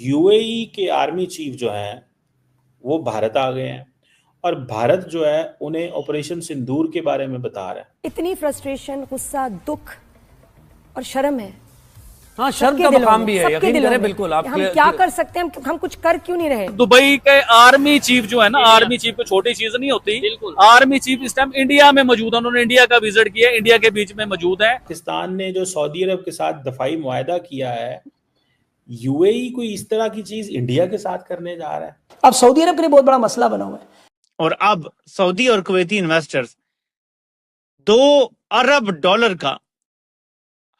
UAE के army chief जो हैं वो भारत आ गए हैं और भारत जो है उन्हें ऑपरेशन सिंदूर के बारे में बता रहा है। इतनी फ्रस्ट्रेशन, गुस्सा, दुख और शर्म है। हाँ, शर्म सबके का दिलों मकाम में, भी है, सबके यकीन दिलों करें, में। बिल्कुल आप हम क्या कर सकते हैं? हम कुछ कर क्यों नहीं रहे? दुबई के आर्मी चीफ जो है ना, आर्मी चीफ को छोटी चीज नहीं होती। आर्मी चीफ इस टाइम इंडिया में मौजूद है, उन्होंने इंडिया का विजिट किया, इंडिया के बीच में मौजूद है। पाकिस्तान ने जो सऊदी अरब के साथ दफाई मुआहदा किया है, यूएई कोई इस तरह की चीज इंडिया के साथ करने जा रहा है। अब सऊदी अरब के लिए बहुत बड़ा मसला बना हुआ है और अब सऊदी और कुवैती इन्वेस्टर्स $2 अरब का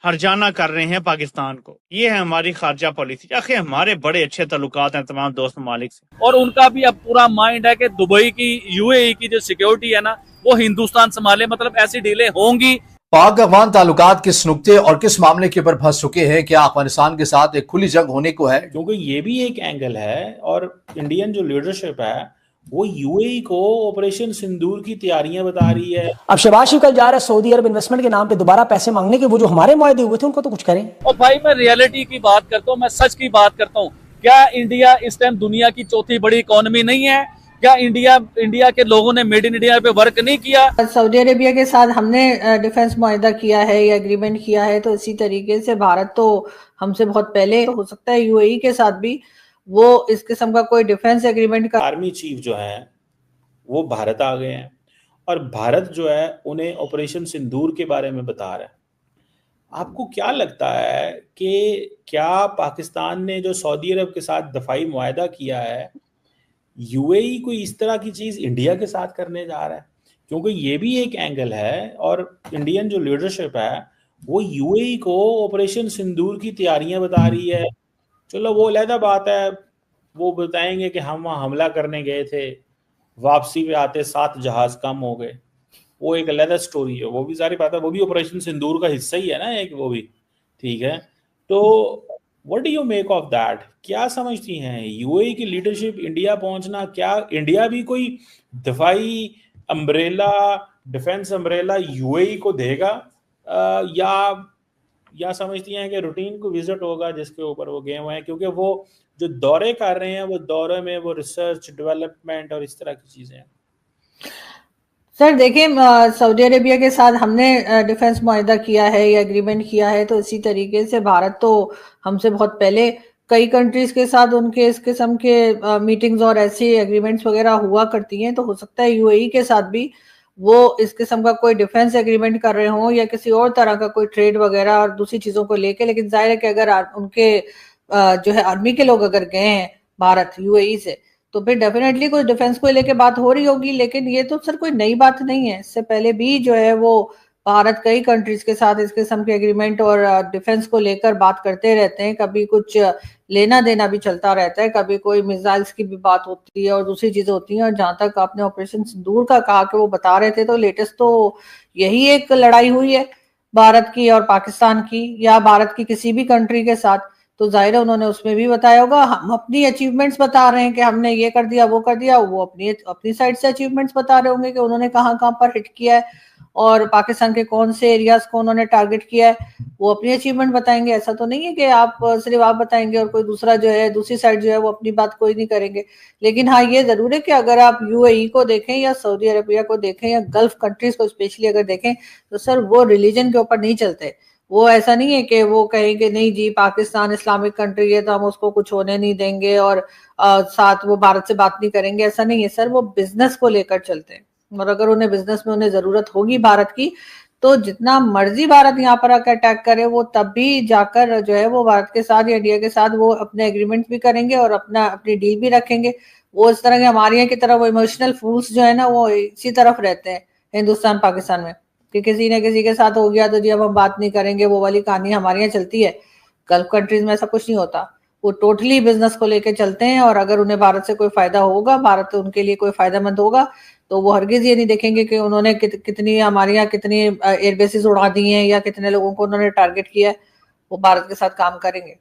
हर्जाना कर रहे हैं पाकिस्तान को। ये है हमारी खारजा पॉलिसी। आखिर हमारे बड़े अच्छे ताल्लुकात हैं तमाम दोस्त ममालिक से, और उनका भी अब पूरा माइंड है कि दुबई की, यूएई की जो सिक्योरिटी है ना, वो हिंदुस्तान संभाले। मतलब ऐसी डीलें होंगी। पाक अफगान ताल्लुकात किस नुक्ते और किस मामले के ऊपर फंस चुके हैं? क्या अफगानिस्तान के साथ एक खुली जंग होने को है? क्योंकि ये भी एक एंगल है और इंडियन जो लीडरशिप है वो यूएई को ऑपरेशन सिंदूर की तैयारियां बता रही है। अब शहबाज शरीफ कल जा रहा है सऊदी अरब इन्वेस्टमेंट के नाम पे दोबारा पैसे मांगने के, वो जो हमारे मुआहदे हुए थे उनको तो कुछ करें। और भाई मैं रियलिटी की बात करता हूँ, मैं सच की बात करता हूँ। क्या इंडिया इस टाइम दुनिया की चौथी बड़ी इकोनॉमी नहीं है? क्या इंडिया के लोगों ने मेड इन इंडिया पे वर्क नहीं किया? सऊदी अरेबिया के साथ हमने डिफेंस मुआहदा किया है या एग्रीमेंट किया है, तो इसी तरीके से भारत तो हमसे बहुत पहले, हो सकता है यूएई के साथ भी वो इस किस्म का कोई डिफेंस एग्रीमेंट का। आर्मी चीफ जो है वो भारत आ गए हैं और भारत जो है उन्हें ऑपरेशन सिंदूर के बारे में बता रहा है। आपको क्या लगता है कि क्या पाकिस्तान ने जो सऊदी अरब के साथ दफाई मुआहदा किया है, यूएई कोई इस तरह की चीज इंडिया के साथ करने जा रहा है? क्योंकि ये भी एक एंगल है और इंडियन जो लीडरशिप है वो यूएई को ऑपरेशन सिंदूर की तैयारियां बता रही है। चलो वो अलग बात है, वो बताएंगे कि हम वहाँ हमला करने गए थे, वापसी पे आते 7 जहाज कम हो गए, वो एक अलग स्टोरी है, वो भी सारी बात है, वो भी ऑपरेशन सिंदूर का हिस्सा ही है ना एक, वो भी ठीक है। तो what do you make of that? क्या समझती हैं यूएई की लीडरशिप इंडिया पहुंचना, क्या इंडिया भी कोई दफाई अम्ब्रेला, डिफेंस अम्ब्रेला यूएई को देगा या समझती हैं कि रूटीन को विजिट होगा जिसके ऊपर वो गए हुए हैं? क्योंकि वो जो दौरे कर रहे हैं वो दौरे में वो रिसर्च डेवलपमेंट और इस तरह की चीजें हैं। सर देखिए, सऊदी अरेबिया के साथ हमने डिफेंस मुआहदा किया है या एग्रीमेंट किया है, तो इसी तरीके से भारत तो हमसे बहुत पहले कई कंट्रीज के साथ उनके इस किस्म के मीटिंग्स और ऐसी एग्रीमेंट्स वगैरह हुआ करती हैं। तो हो सकता है यूएई के साथ भी वो इस किस्म का कोई डिफेंस एग्रीमेंट कर रहे हों या किसी और तरह का कोई ट्रेड वगैरह और दूसरी चीजों को लेके। लेकिन जाहिर है कि अगर उनके जो है आर्मी के लोग अगर गए हैं भारत यूएई से, तो फिर डेफिनेटली कुछ डिफेंस को लेके बात हो रही होगी। लेकिन ये तो सर कोई नई बात नहीं है, इससे पहले भी जो है वो भारत कई कंट्रीज के साथ इस किस्म के एग्रीमेंट और डिफेंस को लेकर बात करते रहते हैं। कभी कुछ लेना देना भी चलता रहता है, कभी कोई मिसाइल्स की भी बात होती है और दूसरी चीजें होती हैं। और जहां तक आपने ऑपरेशन सिंदूर का कहा कि वो बता रहे थे, तो लेटेस्ट तो यही एक लड़ाई हुई है भारत की और पाकिस्तान की, या भारत की किसी भी कंट्री के साथ। तो जाहिर है उन्होंने उसमें भी बताया होगा। हम अपनी अचीवमेंट्स बता रहे हैं कि हमने ये कर दिया वो कर दिया, वो अपनी अपनी साइड से अचीवमेंट्स बता रहे होंगे कि उन्होंने कहाँ कहाँ पर हिट किया है और पाकिस्तान के कौन से एरियाज को उन्होंने टारगेट किया है, वो अपनी अचीवमेंट बताएंगे। ऐसा तो नहीं है कि आप सिर्फ आप बताएंगे और कोई दूसरा जो है, दूसरी साइड जो है वो अपनी बात कोई नहीं करेंगे। लेकिन हाँ, ये जरूर है कि अगर आप यूएई को देखें या सऊदी अरबिया को देखें या गल्फ कंट्रीज को स्पेशली अगर देखें, तो सर वो रिलीजन के ऊपर नहीं चलते। वो ऐसा नहीं है कि वो कहेंगे नहीं जी पाकिस्तान इस्लामिक कंट्री है तो हम उसको कुछ होने नहीं देंगे और साथ वो भारत से बात नहीं करेंगे, ऐसा नहीं है सर। वो बिजनेस को लेकर चलते हैं और अगर उन्हें बिजनेस में उन्हें जरूरत होगी भारत की, तो जितना मर्जी भारत यहाँ पर आकर अटैक करे, वो तब भी जाकर जो है वो भारत के साथ या इंडिया के साथ वो अपने एग्रीमेंट भी करेंगे और अपनी डील भी रखेंगे। वो इस तरह के हमारे यहाँ की तरह वो इमोशनल फूल्स जो है ना, वो इसी तरफ रहते हैं हिंदुस्तान पाकिस्तान में, कि किसी ने किसी के साथ हो गया तो जी अब हम बात नहीं करेंगे, वो वाली कहानी हमारे यहाँ चलती है। गल्फ कंट्रीज में ऐसा कुछ नहीं होता, वो टोटली बिजनेस को लेके चलते हैं। और अगर उन्हें भारत से कोई फायदा होगा, भारत उनके लिए कोई फायदेमंद होगा, तो वो हरगिज ये नहीं देखेंगे कि उन्होंने कितनी हमारे यहाँ कितनी एयरबेसेस उड़ा दी हैं या कितने लोगों को उन्होंने टारगेट किया है। वो भारत के साथ काम करेंगे।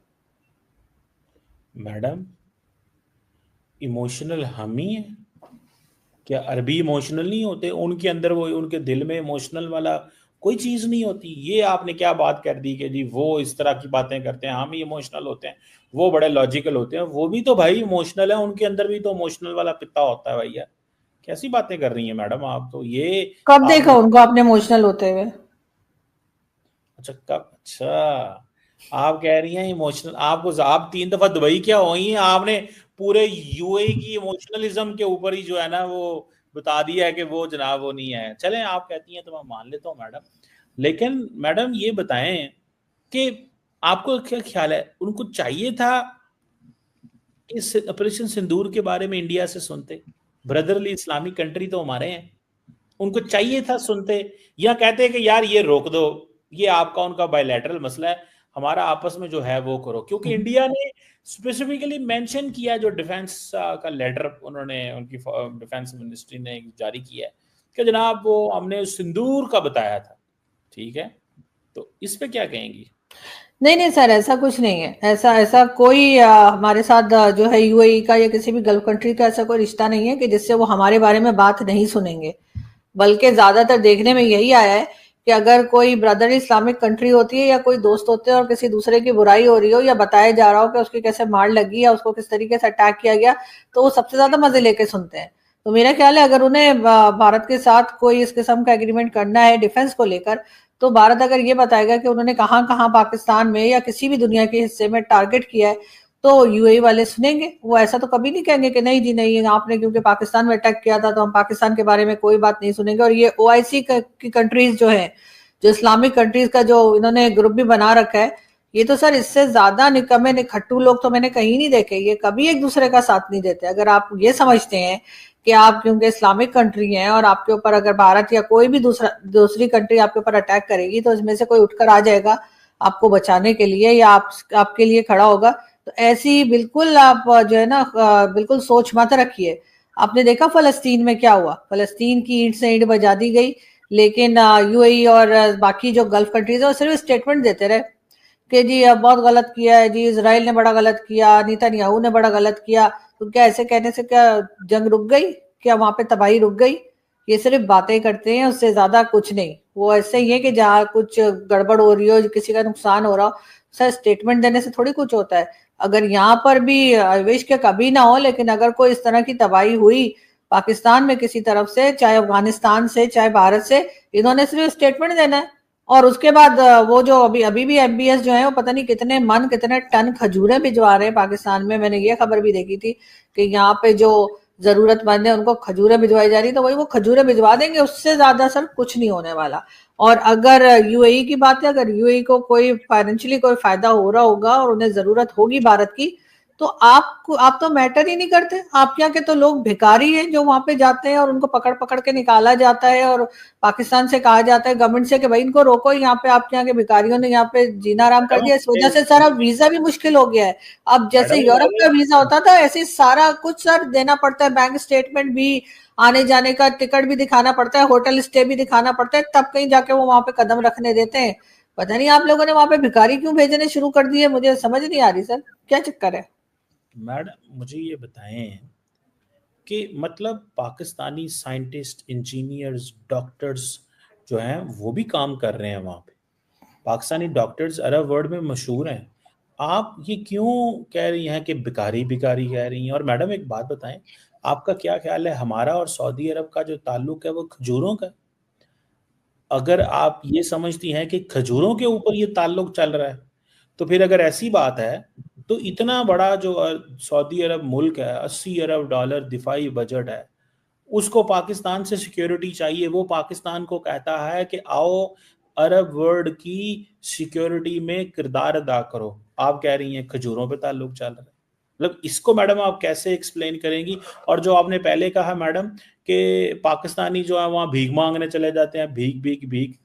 मैडम, इमोशनल हम ही है क्या? अरबी इमोशनल नहीं होते? उनके अंदर वो, उनके दिल में इमोशनल वाला कोई चीज नहीं होती। ये आपने क्या बात कर दी कि जी वो इस तरह की बातें करते हैं, हम इमोशनल होते हैं, वो बड़े लॉजिकल होते हैं। वो भी तो भाई इमोशनल है, उनके अंदर भी तो इमोशनल वाला पित्ता होता है भैया। कैसी बातें कर रही हैं मैडम आप तो। ये कब देखा आपने उनको आपने इमोशनल होते हुए? अच्छा कब, अच्छा आप कह रही हैं इमोशनल। आपको आप 3 दफा दुबई क्या हुई हैं, आपने पूरे यूएई की इमोशनलिज्म के ऊपर ही जो है ना वो बता दिया है कि वो जनाब वो नहीं है। चलें आप कहती हैं तो मैं मान लेता हूँ मैडम। लेकिन मैडम ये बताएं कि आपको क्या ख्याल है, उनको चाहिए था इस ऑपरेशन सिंदूर के बारे में इंडिया से सुनते? ब्रदरली इस्लामिक कंट्री तो हमारे हैं, उनको चाहिए था सुनते, या कहते कि यार ये रोक दो, ये आपका उनका बायलैटरल मसला है, हमारा आपस में जो है वो करो? क्योंकि इंडिया ने स्पेसिफिकली मेंशन किया, जो डिफेंस का लेटर उन्होंने उनकी डिफेंस मिनिस्ट्री ने जारी किया है कि जनाब वो हमने सिंदूर का बताया था। ठीक है, तो इस पे क्या कहेंगी? नहीं नहीं सर, ऐसा कुछ नहीं है। ऐसा ऐसा कोई हमारे साथ जो है यूएई का या किसी भी गल्फ कंट्री का ऐसा कोई रिश्ता नहीं है कि जिससे वो हमारे बारे में बात नहीं सुनेंगे। बल्कि ज्यादातर देखने में यही आया है कि अगर कोई ब्रदर इस्लामिक कंट्री होती है या कोई दोस्त होते हैं और किसी दूसरे की बुराई हो रही हो या बताया जा रहा हो कि उसकी कैसे मार लगी या उसको किस तरीके से अटैक किया गया, तो वो सबसे ज्यादा मजे लेके सुनते हैं। तो मेरा ख्याल है अगर उन्हें भारत के साथ कोई इस किस्म का एग्रीमेंट करना है डिफेंस को लेकर, तो भारत अगर ये बताएगा कि उन्होंने कहाँ कहाँ पाकिस्तान में या किसी भी दुनिया के हिस्से में टारगेट किया है, तो यूएई वाले सुनेंगे। वो ऐसा तो कभी नहीं कहेंगे कि नहीं जी नहीं, आपने क्योंकि पाकिस्तान में अटैक किया था तो हम पाकिस्तान के बारे में कोई बात नहीं सुनेंगे। और ये ओआईसी की कंट्रीज जो है, जो इस्लामिक कंट्रीज का जो इन्होंने ग्रुप भी बना रखा है, ये तो सर इससे ज्यादा निकम्मे निखट्टू लोग तो मैंने कहीं नहीं देखे। ये कभी एक दूसरे का साथ नहीं देते। अगर आप ये समझते हैं कि आप क्योंकि इस्लामिक कंट्री हैं और आपके ऊपर अगर भारत या कोई भी दूसरी कंट्री आपके ऊपर अटैक करेगी तो इसमें से कोई उठकर आ जाएगा आपको बचाने के लिए या आपके लिए खड़ा होगा, तो ऐसी बिल्कुल आप जो है ना बिल्कुल सोच मत रखिए। आपने देखा फलस्तीन में क्या हुआ? फलस्तीन की ईंट से ईंट बजा दी गई, लेकिन यूएई और बाकी जो गल्फ कंट्रीज है वो सिर्फ स्टेटमेंट देते रहे कि जी अब बहुत गलत किया है जी, इसराइल ने बड़ा गलत किया, नेतन्याहू ने बड़ा गलत किया। तो क्या ऐसे कहने से क्या जंग रुक गई? क्या वहां पे तबाही रुक गई? ये सिर्फ बातें करते हैं, उससे ज्यादा कुछ नहीं। वो ऐसे ही है कि जहाँ कुछ गड़बड़ हो रही हो, किसी का नुकसान हो रहा हो, सर स्टेटमेंट देने से थोड़ी कुछ होता है। अगर यहाँ पर भी विश के कभी ना हो, लेकिन अगर कोई इस तरह की तबाही हुई पाकिस्तान में किसी तरफ से, चाहे अफगानिस्तान से चाहे भारत से, इन्होंने सिर्फ स्टेटमेंट देना है। और उसके बाद वो जो अभी अभी भी एमबीएस जो है वो पता नहीं कितने टन खजूरें भिजवा रहे हैं पाकिस्तान में। मैंने ये खबर भी देखी थी कि यहाँ पे जो जरूरतमंद है उनको खजूरें भिजवाई जा रही, तो वही वो खजूरें भिजवा देंगे, उससे ज्यादा सर कुछ नहीं होने वाला। और अगर यूएई की बात है, अगर यूएई को कोई फाइनेंशियली कोई फायदा हो रहा होगा और उन्हें जरूरत होगी भारत की, तो आप तो मैटर ही नहीं करते। आप यहाँ के तो लोग भिखारी हैं जो वहां पे जाते हैं और उनको पकड़ पकड़ के निकाला जाता है और पाकिस्तान से कहा जाता है गवर्नमेंट से कि भाई इनको रोको, यहाँ पे आपके यहाँ के भिखारियों ने यहाँ पे जीना आराम कर दिया। इस वजह से सर अब वीजा भी मुश्किल हो गया है। अब जैसे मैडम यूरोप का वीजा होता था ऐसे सारा कुछ सर देना पड़ता है, बैंक स्टेटमेंट भी, आने जाने का टिकट भी दिखाना पड़ता है, होटल स्टे भी दिखाना पड़ता है, तब कहीं जाके वो वहां पे कदम रखने देते हैं। पता नहीं आप लोगों ने वहां पे भिखारी क्यों भेजने शुरू कर दिए, मुझे समझ नहीं आ रही सर, क्या चक्कर है? मैडम मुझे ये बताएं कि मतलब पाकिस्तानी साइंटिस्ट, इंजीनियर्स, डॉक्टर्स जो हैं वो भी काम कर रहे हैं वहाँ पे। पाकिस्तानी डॉक्टर्स अरब वर्ल्ड में मशहूर हैं। आप ये क्यों कह रही हैं कि भिखारी भिखारी कह रही हैं? और मैडम एक बात बताएं, आपका क्या ख्याल है, हमारा और सऊदी अरब का जो ताल्लुक है वो खजूरों का है? अगर आप ये समझती हैं कि खजूरों के ऊपर ये ताल्लुक चल रहा है, तो फिर अगर ऐसी बात है तो इतना बड़ा जो सऊदी अरब मुल्क है, 80 अरब डॉलर दिफाई बजट है, उसको पाकिस्तान से सिक्योरिटी चाहिए। वो पाकिस्तान को कहता है कि आओ अरब वर्ल्ड की सिक्योरिटी में किरदार अदा करो। आप कह रही हैं खजूरों पे ताल्लुक चल रहा है। मतलब इसको मैडम आप कैसे एक्सप्लेन करेंगी? और जो आपने पहले कहा मैडम कि पाकिस्तानी जो है वहाँ भीख मांगने चले जाते हैं, भीख भीख भीख,